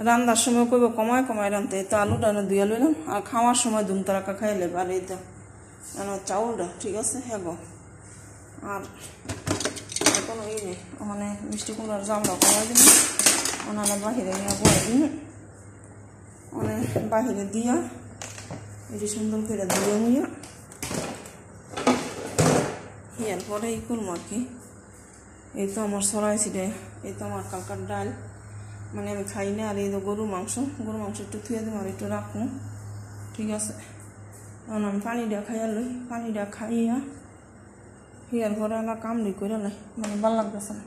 রান্নার সময় কইব কমায় কমায় রাঁধতে, তো আলুটা ধুয়ে লইলাম আর খাওয়ার সময় দুম তারাকা খাইলে আর এই তো চাউলটা ঠিক আছে। হ্যাঁ গো, আর কোনো ই নেই ওখানে মিষ্টি কুমড়ার জালটা কমাই দিন, ওনারা বাহিরে নিয়ে বয়ে দিন, মানে বাহিরে দিয়া এটি সুন্দর করে ধুয়ে মুইয়া এরপরে এই করবো আর কি। এই তো আমার সরাইছিটে, এই তো আমার কালকার ডাল, মানে আমি খাই না। আর এই তো গরুর মাংস একটু থুয়ে দেবো আর একটু রাখবো ঠিক আছে। এখন আমি পানিটা খাইয়া লই, পানিটা খাইয়া হিয়ার পরে আমার কামড়ি করে লাই, মানে ভাল লাগতেছে না,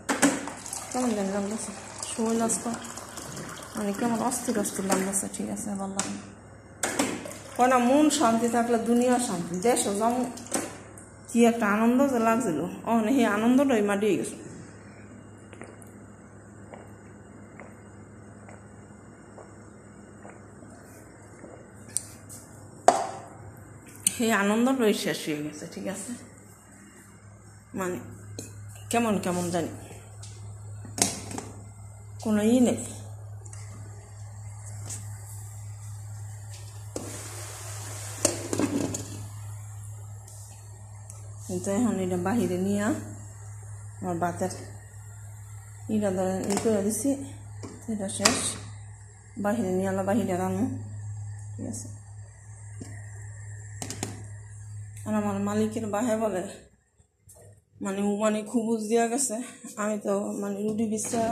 কেমন জানি লাগতেছে শরীর আসতো, মানে কেমন অস্থির অস্থির লাগতেছে ঠিক আছে, ভাল লাগে না। কয় না মন শান্তি থাকলে দুনিয়া শান্তি, দেশও যেমন কি একটা আনন্দ যে লাগছিল, সেই আনন্দটাই মাটিয়ে গেছে। সেই আনন্দটাই শেষ হয়ে গেছে ঠিক আছে, মানে কেমন কেমন জানি কোনো ই নেই। কিন্তু এখন এটা বাহিরে নিয়ে আমার ভাতের ইটা ধরেন ই করে দিছি, এটা শেষ, বাহিরে নিয়ে আলো বাহিরে রান্না ঠিক আছে। আর আমার মালিকের বাহে বলে মানে ও মানে খুবুজ দিয়া গেছে, আমি তো মানে রুটি বিছা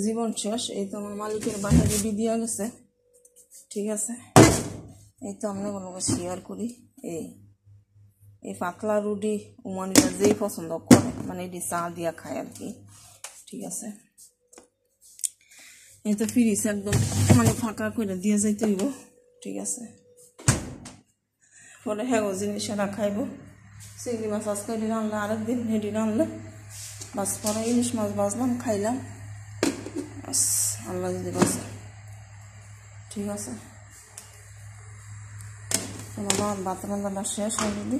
জীবন শেষ। এই তো আমার মালিকের বাহে রুটি দিয়া গেছে ঠিক আছে। এই তো আমরা কোনো শেয়ার করি, এই পাতলা রুটি উমানিটা যেই পছন্দ করে, মানে এটি চা দিয়া খায় আর কি ঠিক আছে। এই তো ফ্রিজ একদম মানে ফাঁকা করে দিয়ে যাইতে হইব ঠিক আছে। পরে হ্যাঁ জিনিস এরা খাইব, চিংড়ি মাছ আজকে এটি রানলে, আরেকদিন এটি রানলে বাস, পরে ইলিশ মাছ বাজলাম খাইলাম, আল্লাহ যদি বাঁচে ঠিক আছে। তোমার ভাত রান্নাটা শেষ হয় যদি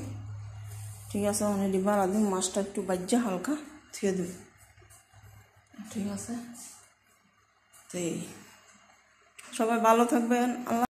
ঠিক আছে, অনেক বাড়া দিন মাছটা একটু বাজ্যা হালকা থুয়ে দিব ঠিক আছে। তো সবাই ভালো থাকবেন, আল্লাহ।